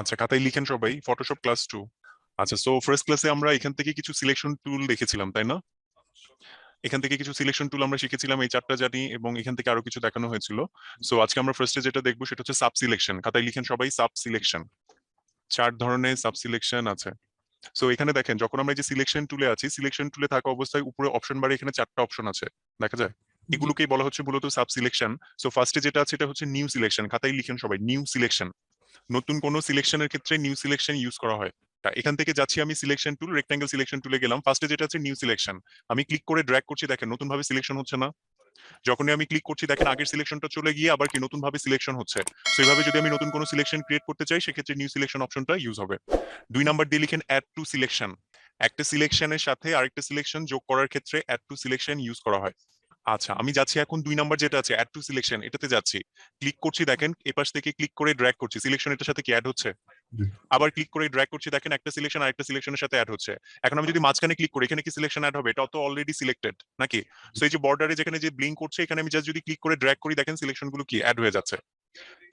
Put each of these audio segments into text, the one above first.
আচ্ছা, খাতায় লিখেন সবাই ফটোশপ ক্লাস 2। আচ্ছা, সো ফার্স্ট ক্লাসে আমরা এখান থেকে কিছু সিলেকশন টুল দেখেছিলাম, তাই না? এখান থেকে কিছু সিলেকশন টুল আমরা শিখেছিলাম, এই চারটা জানি, এবং এখান থেকে আরো কিছু দেখানো হয়েছিল। সো আজকে আমরা ফার্স্টে যেটা দেখবো সেটা হচ্ছে সাব সিলেকশন। খাতায় লিখেন সবাই সাব সিলেকশন। 4 ধরনের সাব সিলেকশন আছে। সো এখানে দেখেন, যখন আমরা এই যে সিলেকশন টুলে আছি, সিলেকশন টুলে থাকা অবস্থায় উপরে অপশন বারে এখানে 4টা অপশন আছে, দেখা যায়। জি। এগুলোকেই বলা হচ্ছে মূলত সাব সিলেকশন। সো ফার্স্টে যেটা আছে এটা হচ্ছে নিউ সিলেকশন। খাতায় লিখেন সবাই নিউ সিলেকশন। নতুন কোনো সিলেকশনের ক্ষেত্রে নিউ সিলেকশন ইউজ করা হয়। তা এখান থেকে যাচ্ছি আমি সিলেকশন টুল, রেক্টাঙ্গেল সিলেকশন টুলে গেলাম। ফার্স্টে যেটা আছে নিউ সিলেকশন, আমি ক্লিক করে ড্র্যাগ করছি, দেখেন নতুন ভাবে সিলেকশন হচ্ছে না? যখনই আমি ক্লিক করছি দেখেন আগের সিলেকশনটা চলে গিয়ে আবার কি নতুন ভাবে সিলেকশন হচ্ছে। তো এইভাবে যদি আমি নতুন কোনো সিলেকশন ক্রিয়েট করতে চাই সেক্ষেত্রে নিউ সিলেকশন অপশনটা ইউজ হবে। 2 নাম্বার দিয়ে লিখেন অ্যাড টু সিলেকশন। একটা সিলেকশনের সাথে আরেকটা সিলেকশন যোগ করার ক্ষেত্রে অ্যাড টু সিলেকশন ইউজ করা হয়। আচ্ছা, আমি যাচ্ছি এখন 2 নাম্বার যেটা আছে অ্যাড টু সিলেকশন, এটাতে যাচ্ছি। ক্লিক করছি, দেখেন এপাশ থেকে ক্লিক করে ড্র্যাগ করছি, সিলেকশন এটার সাথে কি অ্যাড হচ্ছে। আবার ক্লিক করে ড্র্যাগ করছি, দেখেন একটা সিলেকশন আরেকটা সিলেকশনের সাথে অ্যাড হচ্ছে। এখন আমি যদি মাঝখানে ক্লিক করি, এখানে কি সিলেকশন অ্যাড হবে? এটা তো অলরেডি সিলেক্টেড নাকি? সো এই যে বর্ডারে যেখানে যে ব্লিঙ্ক করছে, এখানে আমি জাস্ট যদি ক্লিক করে ড্র্যাগ করি, দেখেন সিলেকশন গুলো কি অ্যাড হয়ে যাচ্ছে।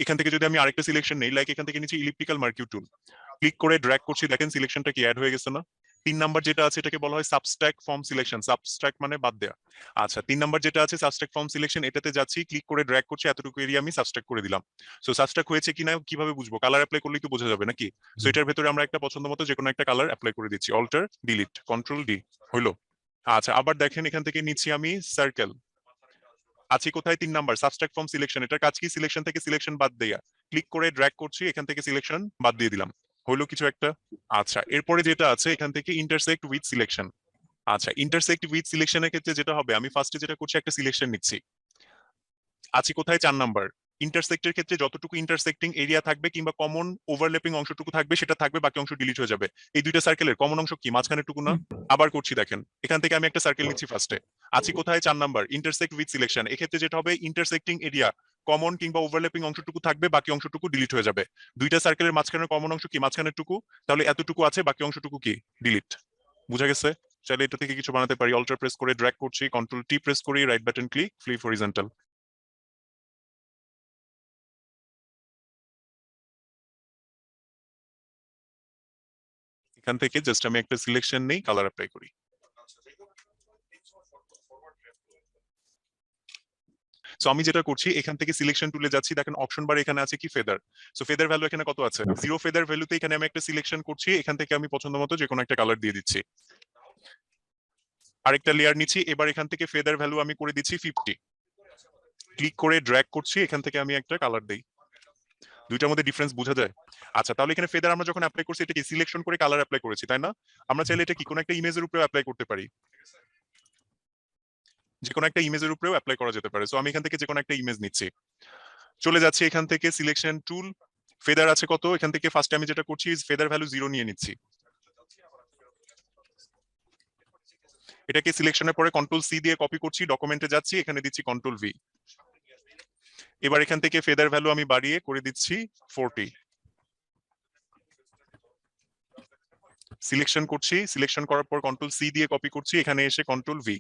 এখান থেকে যদি আমি আরেকটা সিলেকশন নেই, লাইক এখান থেকে নিচে ইলিপ্টিক্যাল মার্কিউ টুল, ক্লিক করে ড্র্যাগ করছি, দেখেন সিলেকশনটা কি অ্যাড হয়ে গেছে না? 3 নাম্বার যেটা আছে এটাকে বলা হয় সাবস্ট্রাক্ট ফর্ম সিলেকশন। সাবস্ট্রাক্ট মানে বাদ দেয়া। আচ্ছা, 3 নাম্বার যেটা আছে সাবস্ট্রাক্ট ফর্ম সিলেকশন, এটাতে যাচ্ছি, ক্লিক করে ড্র্যাগ করছি, এতটুকু এরিয়া আমি সাবস্ট্রাক্ট করে দিলাম। সো সাবস্ট্রাক্ট হয়েছে কিনা কিভাবে বুঝবো? কালার অ্যাপ্লাই করলেই তো বোঝা যাবে নাকি? সো এটার ভেতরে আমরা একটা পছন্দ মতো যে কোনো একটা কালার অ্যাপ্লাই করে দিচ্ছি, অল্টার ডিলিট কন্ট্রোল ডি, হইলো। আচ্ছা, আবার দেখেন এখান থেকে নিচ্ছি আমি সার্কেল। আছি কোথায়? 3 নাম্বার সাবস্ট্রাক্ট ফর্ম সিলেকশন। এটার কাজ কি? সিলেকশন থেকে সিলেকশন বাদ দেয়া। ক্লিক করে ড্র্যাগ করছি, এখান থেকে সিলেকশন বাদ দিয়ে দিলাম, হইলো কিছু একটা। আচ্ছা, এরপরে যেটা আছে এখান থেকে ইন্টারসেক্ট উইথ সিলেকশন। আচ্ছা, ইন্টারসেক্ট উইথ সিলেকশনের ক্ষেত্রে যেটা হবে, আমি ফার্স্টে যেটা করছি একটা সিলেকশন নিচ্ছি। আছি কোথায়? 4 নাম্বার। ইন্টারসেক্টের ক্ষেত্রে যতটুকু ইন্টারসেক্টিং এরিয়া থাকবে কিংবা কমন ওভারল্যাপিং অংশটুকু থাকবে সেটা থাকবে, বাকি অংশ ডিলিট হয়ে যাবে। এই দুইটা সার্কেলের কমন অংশ কি? মাঝখানের টুকু না? আবার করছি, দেখেন এখান থেকে আমি একটা সার্কেল নিচ্ছি ফার্স্টে। আছি কোথায়? 4 নাম্বার ইন্টারসেক্ট উইথ সিলেকশন। এক্ষেত্রে যেটা হবে, ইন্টারসেক্টিং এরিয়া কমন কিংবা ওভারল্যাপিং অংশটুকু থাকবে, বাকি অংশটুকু ডিলিট হয়ে যাবে। দুইটা সার্কেলের মাঝখানের কমন অংশ কি? মাঝখানের টুকু। তাহলে এতটুকু আছে, বাকি অংশটুকু কি? ডিলিট। বুঝা গেছে? চাইলে এটা থেকে কিছু বানাতে পারি। অল্টার প্রেস করে ড্র্যাগ করছি, কন্ট্রোল টি প্রেস করি, right button click, flip horizontal. এখান থেকে জাস্ট আমি একটা সিলেকশন নেই, কালার অ্যাপ্লাই করি। সো আমি যেটা করছি, এখান থেকে সিলেকশন টুলে যাচ্ছি, দেখেন অপশন বার এখানে আছে কি? ফেদার। সো ফেদার ভ্যালু এখানে কত আছে? 0 ফেদার ভ্যালুতে এখানে আমি একটা সিলেকশন করছি, এখান থেকে আমি পছন্দ মতো যে কোনো একটা কালার দিয়ে দিচ্ছি। আরেকটা লেয়ার নিচ্ছি, এবার এখান থেকে ফেদার ভ্যালু আমি করে দিচ্ছি 50। ক্লিক করে ড্র্যাগ করছি, এখান থেকে আমি একটা কালার দিই। দুইটার মধ্যে ডিফারেন্স বোঝা যায়? আচ্ছা, তাহলে এখানে ফেদার আমরা যখন অ্যাপ্লাই করছি, এটা কি সিলেকশন করে কালার অ্যাপ্লাই করেছি, তাই না? আমরা চাইলে এটা কি কোনো একটা ইমেজের উপরে অ্যাপ্লাই করতে পারি, যে কোনো একটা ইমেজের উপরেও অ্যাপ্লাই করা যেতে পারে। সো আমি এখান থেকে যে কোনো একটা ইমেজ নিচ্ছি, চলে যাচ্ছি এখান থেকে সিলেকশন টুল, ফেদার আছে কত, এখান থেকে ফার্স্ট আমি যেটা করছি ফেদার ভ্যালু 0 নিয়ে নিচ্ছি। এটাকে সিলেকশনের পরে কন্ট্রোল সি দিয়ে কপি করছি, ডকুমেন্টে যাচ্ছি, এখানে দিচ্ছি কন্ট্রোল ভি। এবার এখান থেকে ফেদার ভ্যালু আমি বাড়িয়ে করে দিচ্ছি 40। সিলেকশন করছি, সিলেকশন করার পর কন্ট্রোল সি দিয়ে কপি করছি, এখানে এসে কন্ট্রোল ভি।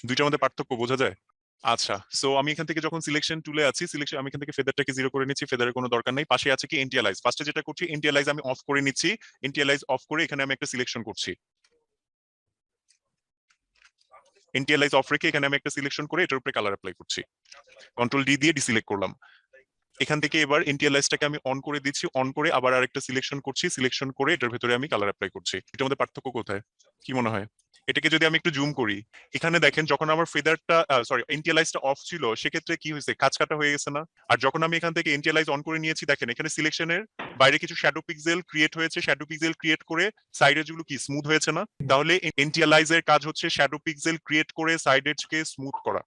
দুইটার মধ্যে পার্থক্য বোঝা যায়? আচ্ছা, সো আমি এখান থেকে যখন সিলেকশন টুলে আছি, সিলেকশন আমি এখান থেকে ফেদারটাকে 0 করে নিচ্ছি, ফেদারের কোনো দরকার নেই। পাশে আছে কি? এন্টিয়ালাইজ। ফার্স্টে যেটা করছি এন্টিয়ালাইজ আমি অফ করে নিচ্ছি, এন্টিয়ালাইজ অফ করে এখানে আমি একটা সিলেকশন করছি। এন্টিয়ালাইজ অফ রেখে এখানে আমি একটা সিলেকশন করে এটার উপরে কালার অ্যাপ্লাই করছি, কন্ট্রোল ডি দিয়ে ডিসিলেক্ট করলাম। এখান থেকে এবার এন্টিয়ালাইজটাকে আমি অন করে দিচ্ছি, অন করে আবার আরেকটা সিলেকশন করছি, সিলেকশন করে এটার ভেতরে আমি কালার অ্যাপ্লাই করছি। এটার মধ্যে পার্থক্য কোথায় কি মনে হয়? এটাকে যদি আমি একটু জুম করি, এখানে দেখেন যখন আমার ফেদারটা সরি এন্টিয়ালাইজটা অফ ছিল সেক্ষেত্রে কি হয়েছে? কাজ কাটা হয়ে গেছে না? আর যখন আমি এখান থেকে এন্টিয়ালাইজ অন করে নিয়েছি, দেখেন এখানে সিলেকশনের বাইরে কিছু শ্যাডো পিক্সেল ক্রিয়েট হয়েছে, শ্যাডো পিক্সেল ক্রিয়েট করে সাইডের যেগুলো কি স্মুথ হয়েছে না? তাহলে এন্টিয়ালাইজের কাজ হচ্ছে শ্যাডো পিক্সেল ক্রিয়েট করে সাইডেরকে স্মুথ করা।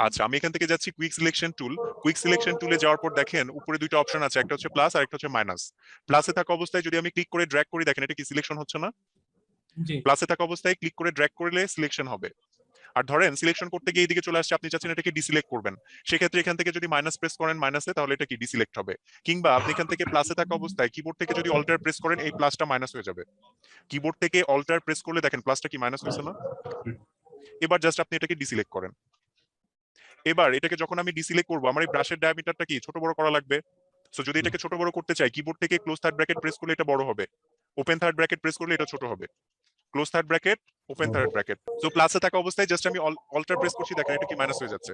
আচ্ছা, আমি এখান থেকে যাচ্ছি quick selection tool. Quick selection টুলে যাওয়ার পর দেখেন উপরে দুইটা অপশন আছে, একটা হচ্ছে প্লাস আর একটা হচ্ছে মাইনাস। প্লাসে থাকা অবস্থায় যদি আমি ক্লিক করে ড্র্যাগ করি, দেখেন এটা কি সিলেকশন হচ্ছে না? জি। প্লাসে থাকা অবস্থায় ক্লিক করে ড্র্যাগ করলে সিলেকশন হবে। আর ধরেন সিলেকশন করতে গিয়ে এইদিকে চলে আসছে, আপনি চাচ্ছেন এটাকে ডিসিলেক্ট করবেন, সেক্ষেত্রে এখান থেকে যদি মাইনাস প্রেস করেন মাইনাসে, তাহলে এটা কি ডিসিলেক্ট হবে। কিংবা আপনি এখান থেকে প্লাসে থাকা অবস্থায় কিবোর্ড থেকে যদি অল্টার প্রেস করেন, এই প্লাসটা মাইনাস হয়ে যাবে। কিবোর্ড থেকে অল্টার প্রেস করলে দেখেন প্লাসটা কি মাইনাস হয়েছে না? এবার জাস্ট আপনি এটাকে ডিসিলেক্ট করেন। এবার এটাকে যখন আমি ডিসিলেক্ট করবো, আমার এই ব্রাশের ডায়ামিটারটা কি ছোট বড় করা লাগবে। সো যদি এটাকে ছোট বড় করতে চাই, কিবোর্ড থেকে ক্লোজ থার্ড ব্র্যাকেট প্রেস করলে এটা বড় হবে, ওপেন থার্ড ব্র্যাকেট প্রেস করলে এটা ছোট হবে, close third bracket, open third bracket. So প্লাসে থাকা অবস্থায় জাস্ট আমি অল্টার প্রেস করছি, দেখেন এটা কি মাইনাস হয়ে যাচ্ছে,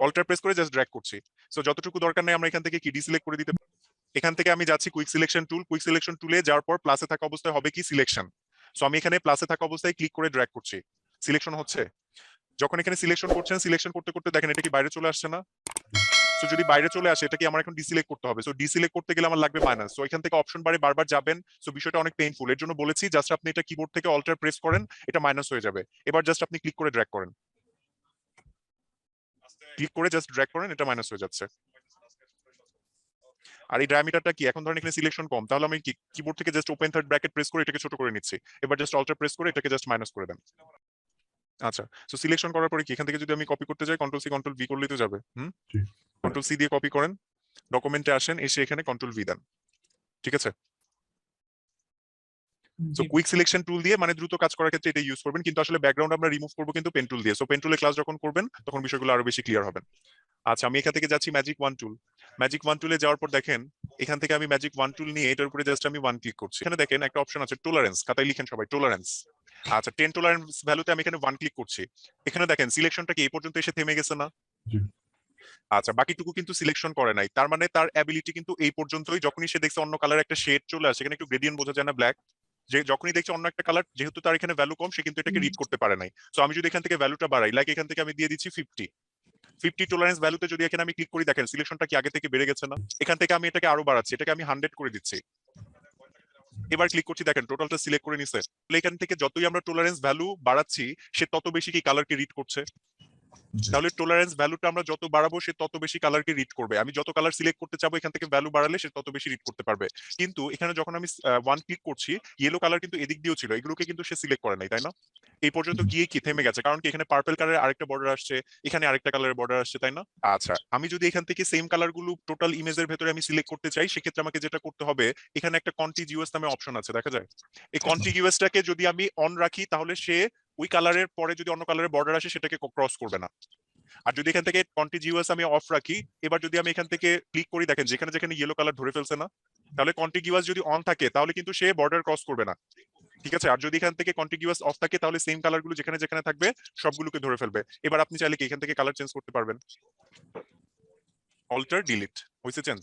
অল্টার প্রেস করে জাস্ট ড্র্যাগ করছি। সো যতটুকু দরকার নেই আমরা এখান থেকে কি ডিসিলেক্ট করে দিতে। এখান থেকে আমি যাচ্ছি quick selection tool, quick selection টুলে যাওয়ার পর প্লাসে থাকা অবস্থায় হবে কি সিলেকশন। সো আমি এখানে প্লাসে থাকা অবস্থায় ক্লিক করে ড্র্যাগ করছি, সিলেকশন হচ্ছে। যখন এখানে সিলেকশন করছেন, সিলেকশন করতে করতে দেখেন এটা কি বাইরে চলে আসছে না। সো যদি বাইরে চলে আসে এটা কি আমার এখন ডিসিলেক্ট করতে হবে। সো ডিসিলেক্ট করতে গেলে আমার লাগবে মাইনাস। সো এখান থেকে অপশন বারে বারবার যাবেন। সো বিষয়টা অনেক পেইনফুল, এর জন্য বলেছি জাস্ট আপনি এটা কিবোর্ড থেকে অল্টার প্রেস করেন, এটা মাইনাস হয়ে যাবে। এবার জাস্ট আপনি ক্লিক করে ড্র্যাগ করেন, ক্লিক করে জাস্ট ড্র্যাগ করেন, এটা মাইনাস হয়ে যাচ্ছে। আর এই ডায়ামিটারটা কি, এখন ধরেন এখানে সিলেকশন কম, তাহলে আমি কিবোর্ড থেকে just open third bracket press করে এটাকে ছোট করে নিচ্ছি। এবার জাস্ট অল্টার প্রেস করে এটাকে জাস্ট মাইনাস করে দেন। আচ্ছা, সো সিলেকশন করার পরে কি এখান থেকে যদি আমি কপি করতে যাই, কন্ট্রোল সি কন্ট্রোল ভি করলেই তো যাবে। কন্ট্রোল সি দিয়ে কপি করেন, ডকুমেন্টে আসেন, এসে এখানে কন্ট্রোল ভি দেন। ঠিক আছে। সো কুইক সিলেকশন টুল দিয়ে মানে দ্রুত কাজ করার ক্ষেত্রে এটা ইউজ করবেন, কিন্তু আসলে ব্যাকগ্রাউন্ড আমরা রিমুভ করবো কিন্তু পেন টুল দিয়ে। সো পেন টুলে ক্লাস যখন করবেন তখন বিষয়গুলো আরো বেশি ক্লিয়ার হবে। আচ্ছা, আমি এখান থেকে যাচ্ছি ম্যাজিক ওয়ান টুল। ম্যাজিক ওয়ান টুলে যাওয়ার পর দেখেন এখান থেকে আমি ম্যাজিক ওয়ান টুল নিয়ে এটার উপরে জাস্ট আমি ওয়ান ক্লিক করছি। এখানে দেখেন একটা অপশন আছে টলারেন্স, খাতায় লিখেন সবাই টলারেন্স। আচ্ছা, 10 টলারেন্স ভ্যালুতে আমি এখানে ওয়ান ক্লিক করছি। এখানে দেখেন সিলেকশনটা কি এই পর্যন্ত এসে থেমে গেছে না। আচ্ছা, বাকিটুকু কিন্তু সিলেকশন করে নাই, তার মানে তার অ্যাবিলিটি কিন্তু এই পর্যন্তই। যখনই সে দেখছে অন্য কালার একটা শেড চলে আসে, এখানে একটু গ্রেডিয়েন্ট বোঝা যায় না, ব্ল্যাক, যে যখনই দেখছে অন্য একটা কালার, যেহেতু তার এখানে ভ্যালু কম, সে কিন্তু এটাকে রিড করতে পারে নাই। সো আমি যদি এখান থেকে ভ্যালুটা বাড়াই, লাইক এখান থেকে আমি দিয়ে দিচ্ছি 50 টলারেন্স ভ্যালুতে যদি এখানে আমি ক্লিক করি, দেখেন সিলেকশনটা কি আগে থেকে বেড়ে গেছে না। এখান থেকে আমি এটাকে আরো বাড়াচ্ছি, এটাকে আমি 100 করে দিচ্ছি। এবার ক্লিক করছি, দেখেন টোটালটা সিলেক্ট করে নিছে। এখান থেকে যতই আমরা টলারেন্স ভ্যালু বাড়াচ্ছি, সে তত বেশি কি কালারকে রিড করছে। তাহলে টলারেন্স ভ্যালুটা আমরা যত বাড়াবো সে তত বেশি কালারকে রিড করবে। আমি যত কালার সিলেক্ট করতে চাবো এখান থেকে ভ্যালু বাড়ালে সে তত বেশি রিড করতে পারবে। কিন্তু এখানে যখন আমি ওয়ান ক্লিক করছি, ইয়েলো কালার কিন্তু এদিক দিয়েও ছিল, এগুলোকে কিন্তু সে সিলেক্ট করে নাই, তাই না। এই পর্যন্ত গিয়ে কি থেমে গেছে, কারণ কি এখানে পার্পল কালারের আরেকটা বর্ডার আসছে, এখানে আরেকটা কালারের বর্ডার আসছে, তাই না। আচ্ছা, আমি যদি এখান থেকে সেম কালার গুলো টোটাল ইমেজের ভেতরে আমি সিলেক্ট করতে চাই, সেক্ষেত্রে আমাকে যেটা করতে হবে, এখানে একটা কন্টিজিউয়াস নামে অপশন আছে, দেখা যায়। এই কন্টিজিউয়াসটাকে যদি আমি অন রাখি, তাহলে সে ওই কালারের পরে যদি অন্য কালারের বর্ডার আসে সেটাকে ক্রস করবে না। আর যদি এখান থেকে কন্টিজিউয়াস আমি অফ রাখি, এবার যদি আমি এখান থেকে ক্লিক করি, দেখেন যেখানে যেখানে ইয়েলো কালার ধরে ফেলছে না, তাহলে কন্টিজিউয়াস যদি অন থাকে তাহলে কিন্তু সে বর্ডার ক্রস করবে না। ঠিক আছে। আর যদি এখান থেকে কন্টিজিউয়াস অফ থাকে তাহলে সেম কালার গুলো যেখানে যেখানে থাকবে সবগুলোকে ধরে ফেলবে। এবার আপনি চাইলে কি এখান থেকে কালার চেঞ্জ করতে পারবেন, অল্টার ডিলিট, হয়েছে চেঞ্জ।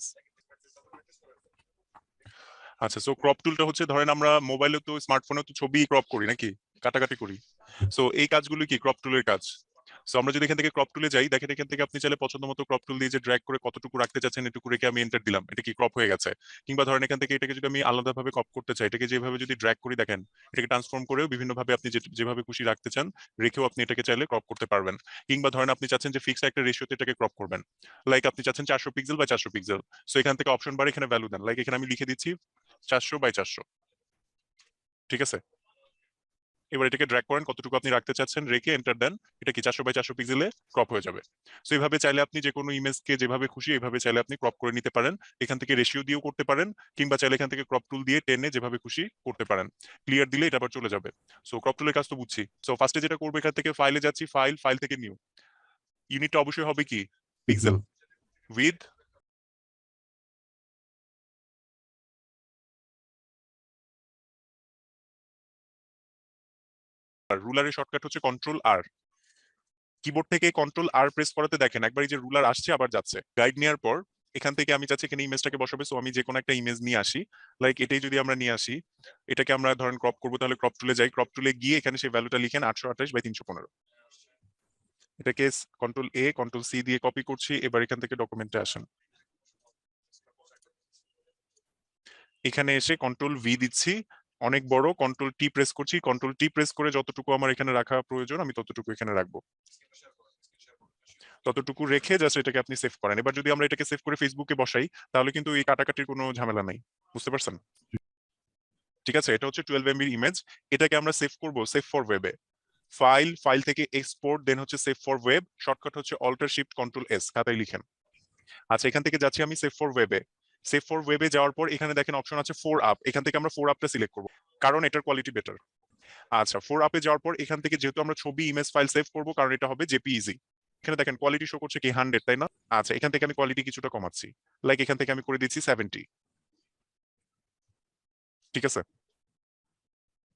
আচ্ছা, সো ক্রপ টুলটা হচ্ছে, ধরেন আমরা মোবাইলে তো স্মার্টফোনে তো ছবি ক্রপ করি নাকি, কাটাকাটি করি। সো এই কাজগুলো কি ক্রপ টুলের কাজ। সো আমরা যদি এখান থেকে ক্রপ টুলে যাই, দেখেন এখান থেকে আপনি চাইলে পছন্দ মতো ক্রপ টুল দিয়ে যে ড্র্যাগ করে কতটুকু রাখতে চাচ্ছেন এটুকু রেখে আমি এন্টার দিলাম, এটা কি ক্রপ হয়ে গেছে। কিংবা ধরেন এখান থেকে এটাকে যদি আমি আলাদাভাবে ক্রপ করতে চাই, এটাকে যেভাবে যদি ড্র্যাগ করি, দেখেন এটাকে ট্রান্সফর্ম করেও বিভিন্ন ভাবে আপনি যেভাবে খুশি রাখতে চান রেখেও আপনি এটাকে চাইলে ক্রপ করতে পারবেন। কিংবা ধরেন আপনি চাচ্ছেন যে ফিক্স একটা রেশিওতে এটাকে ক্রপ করবেন, লাইক আপনি চাচ্ছেন 400 পিক্সেল বা 400 পিক্সেল। সো এখান থেকে অপশন বারে এখানে ভ্যালু দেন, লাইক এখানে আমি লিখে দিচ্ছি 400 বাই 400। ঠিক আছে। এবার এটাকে ড্র্যাগ করেন কতটুকু আপনি রাখতে চাচ্ছেন, রেখে এন্টার দেন, এটা কি 400 বাই 400 পিক্সেলে ক্রপ হয়ে যাবে। সো এইভাবে চাইলে আপনি যে কোনো ইমেজকে যেভাবে খুশি এইভাবে চাইলে আপনি ক্রপ করে নিতে পারেন। এখান থেকে রেশিও দিয়েও করতে পারেন, কিংবা চাইলে এখান থেকে ক্রপ টুল দিয়ে টেনে যেভাবে খুশি করতে পারেন। ক্লিয়ার দিলে এটা আবার চলে যাবে। সো ক্রপ টুলের কাজ তো বুঝছি। সো ফার্স্টে যেটা করবো, এখান থেকে ফাইলে যাচ্ছি, ফাইল, ফাইল থেকে নিউ, ইউনিটটা অবশ্যই হবে কি পিক্সেল, উইথ আর রুলারের শর্টকাট হচ্ছে কন্ট্রোল আর। কিবোর্ড থেকে কন্ট্রোল আর প্রেস করাতে দেখেন একবার এই যে রুলার আসছে আবার যাচ্ছে। গাইড নেওয়ার পর এখান থেকে আমি চাচ্ছি এখানে ইমেজটাকে বসাবে। সো আমি যে কোনো একটা ইমেজ নিয়ে আসি, লাইক এটাই যদি আমরা নিয়ে আসি, এটাকে আমরা ধরেন ক্রপ করবো, তাহলে ক্রপ টুলে যাই, ক্রপ টুলে গিয়ে এখানে সেই ভ্যালুটা লিখেন 828 বাই 315। এটাকে কন্ট্রোল এ কন্ট্রোল সি দিয়ে কপি করছি। এবার এখান থেকে ডকুমেন্টে আসেন, এখানে এসে কন্ট্রোল ভি দিচ্ছি, অনেক বড়, কন্ট্রোল টি প্রেস করছি, কন্ট্রোল টি প্রেস করে যতটুকু আমার এখানে রাখা প্রয়োজন আমি ততটুকু এখানে রাখবো, ততটুকু রেখে জাস্ট এটাকে আপনি সেভ করেন। এবার যদি আমরা এটাকে সেভ করে ফেসবুকে বসাই, তাহলে কিন্তু এই কাটাকাটির কোনো ঝামেলা নাই, বুঝতে পারছেন। ঠিক আছে, এটা হচ্ছে 12 এমবির ইমেজ। এটাকে আমরা সেভ করব, সেভ ফর ওয়েবে, ফাইল, ফাইল থেকে এক্সপোর্ট, দেন হচ্ছে সেভ ফর ওয়েব, শর্টকাট হচ্ছে অল্টার শিফট কন্ট্রোল এস, খাতায় লিখেন। আচ্ছা, এখান থেকে যাচ্ছি আমি সেভ ফর ওয়েবে। সেভ ফর ওয়েবে যাওয়ার পর এখানে দেখেন অপশন আছে 4 আপ, এখান থেকে আমরা 4 আপটা সিলেক্ট করব কারণ এটার কোয়ালিটি বেটার। আচ্ছা, 4 আপে যাওয়ার পর এখান থেকে যেহেতু আমরা ছবি ইমেজ ফাইল সেভ করব, কারণ এটা হবে জেপিইজি, এখানে দেখেন কোয়ালিটি শো করছে কি 100, তাই না? আচ্ছা, এখান থেকে আমি কোয়ালিটি কিছুটা কমাচ্ছি, লাইক এখান থেকে আমি করে দিচ্ছি 70। ঠিক আছে,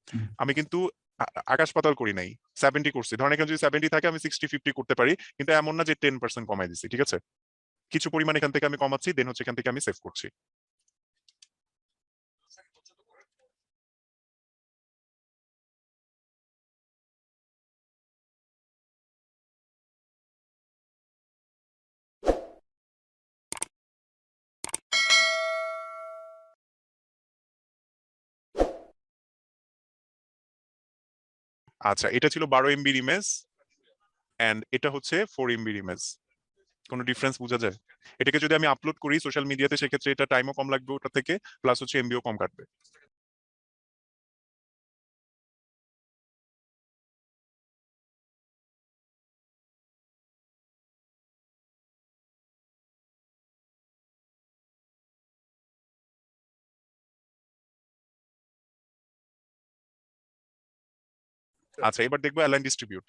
হুম। আমি কিন্তু আকাশ পাতাল করি নাই, 70 করছি। ধরেন এখানে যদি 70 থাকে আমি 60-50 করতে পারি, কিন্তু এমন না যে 10% কমাই দিচ্ছি। ঠিক আছে, কিছু পরিমাণ এখান থেকে আমি কমাচ্ছি, দেন হচ্ছে এখান থেকে আমি সেভ করছি। আচ্ছা, এটা ছিল 12 MB ইমেজ, এন্ড এটা হচ্ছে 4 MB ইমেজ। কোনো ডিফারেন্স বোঝা যায়? এটাকে যদি আমি আপলোড করি সোশ্যাল মিডিয়াতে, সেক্ষেত্রে এটা টাইমও কম লাগবে ওটা থেকে, প্লাস হচ্ছে এমবিও কম কাটবে। আচ্ছা, এবার দেখবো অ্যালাইন ডিস্ট্রিবিউট।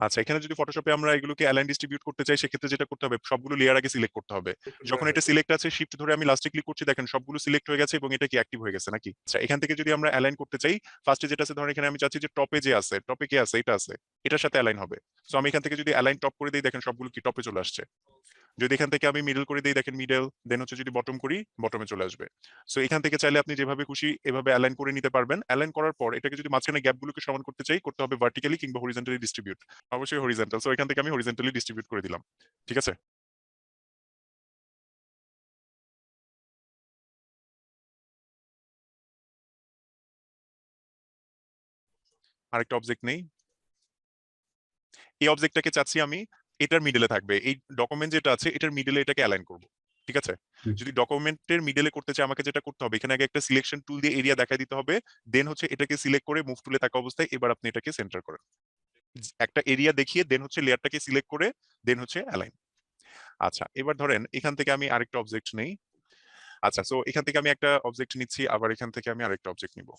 আচ্ছা, এখানে যদি ফটোশপে আমরা এগুলোকে অ্যালাইন ডিস্ট্রিবিউট করতে চাই, সেক্ষেত্রে যেটা করতে হবে, সবগুলো লেয়ার আগে সিলেক্ট করতে হবে। যখন এটা সিলেক্ট আছে, শিফট ধরে আমি লাস্টে ক্লিক করছি, দেখেন সবগুলো সিলেক্ট হয়ে গেছে এবং এটা কি অ্যাক্টিভ হয়ে গেছে নাকি। আচ্ছা, এখান থেকে যদি আমরা অ্যালাইন করতে চাই, ফার্স্টে যেটা আছে, ধরেন এখানে আমি চাচ্ছি যে টপে যে আছে, টপে কে আছে, এটা আছে, এটার সাথে অ্যালাইন হবে। সো আমি এখান থেকে যদি অ্যালাইন টপ করে দিই, দেখেন সবগুলো কি টপে চলে আসছে। যদি এখান থেকে আমি মিডল করে দিই, দেখেন মিডল, দেন হচ্ছে যদি বটম করি, বটমে চলে আসবে। সো এখান থেকে চাইলে আপনি যেভাবে খুশি এভাবে অ্যালাইন করে নিতে পারবেন। অ্যালাইন করার পর এটাকে যদি মাঝখানে গ্যাপগুলোকে সমান করতে চাই, করতে হবে ভার্টিক্যালি কিংবা হরিজন্টালি ডিস্ট্রিবিউট। অবশ্যই হরিজন্টাল। সো এখান থেকে আমি হরিজন্টালি ডিস্ট্রিবিউট করে দিলাম। ঠিক আছে, আরেকটা অবজেক্ট নেই। এই অবজেক্টটাকে চাচ্ছি আমি এটার মিডলে থাকবে, এই ডকুমেন্ট যেটা আছে এটার মিডলে এটাকে অ্যালাইন করব। ঠিক আছে, হুম। যদি ডকুমেন্টের মিডলে করতে চাই, আমাকে যেটা করতে হবে, এখানে আগে একটা সিলেকশন টুল দিয়ে এরিয়া দেখাই দিতে হবে, দেন হচ্ছে এটাকে সিলেক্ট করে মুভ টুলে থাকা অবস্থায় এবার আপনি এটাকে সেন্টার করেন। একটা এরিয়া দেখিয়ে দেন হচ্ছে লেয়ারটাকে সিলেক্ট করে দেন হচ্ছে অ্যালাইন। আচ্ছা, এবার ধরেন এখান থেকে আমি আরেকটা অবজেক্ট নেই। আচ্ছা, সো এখান থেকে আমি একটা অবজেক্ট নিচ্ছি, আবার এখান থেকে আমি আরেকটা অবজেক্ট নিব।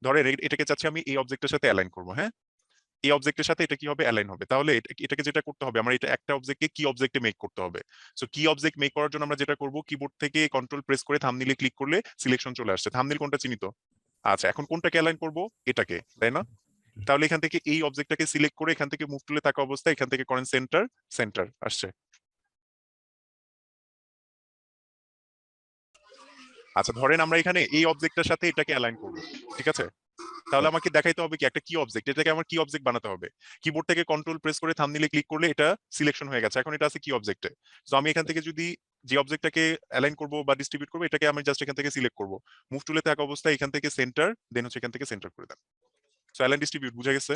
ধরেন এটাকে চাচ্ছি আমি এই অবজেক্টের সাথে অ্যালাইন করবো। হ্যাঁ, এই অবজেক্টের সাথে এটা কি হবে, অ্যালাইন হবে। তাহলে এটাকে যেটা করতে হবে, আমার এটা একটা অবজেক্টকে কি অবজেক্টে মেক করতে হবে। সো কি অবজেক্ট মেক করার জন্য আমরা যেটা করব, কিবোর্ড থেকে কন্ট্রোল প্রেস করে থাম্বনেইলে ক্লিক করলে সিলেকশন চলে আসছে। থাম্বনেইল কোনটা চিনি তো? আচ্ছা, এখন কোনটাকে অ্যালাইন করব, এটাকে, তাই না? তাহলে এখান থেকে এই অবজেক্টটাকে সিলেক্ট করে এখান থেকে মুভ টুলে থাকা অবস্থায় এখান থেকে করেন সেন্টার, সেন্টার আসছে। আচ্ছা, ধরেন আমরা এখানে এই অবজেক্টটার সাথে এটাকে অ্যালাইন করব। ঠিক আছে, তাহলে আমাকে দেখাইতে হবে কি একটা কি অবজেক্ট, এটাকে আমার কি অবজেক্ট বানাতে হবে। কিবোর্ড থেকে কন্ট্রোল প্রেস করে থাম্বনেইলে ক্লিক করলে এটা সিলেকশন হয়ে গেছে, এখন এটা আছে কি অবজেক্টে। তো আমি এখান থেকে যদি যে অবজেক্টটাকে অ্যালাইন করব বা ডিস্ট্রিবিউট করবো, এটাকে আমি জাস্ট এখান থেকে সিলেক্ট করব, মুভ টুলে থাকা অবস্থায় এখান থেকে সেন্টার, দেন হচ্ছে এখান থেকে সেন্টার করে দেন। সো অ্যালাইন ডিস্ট্রিবিউট বুঝা গেছে?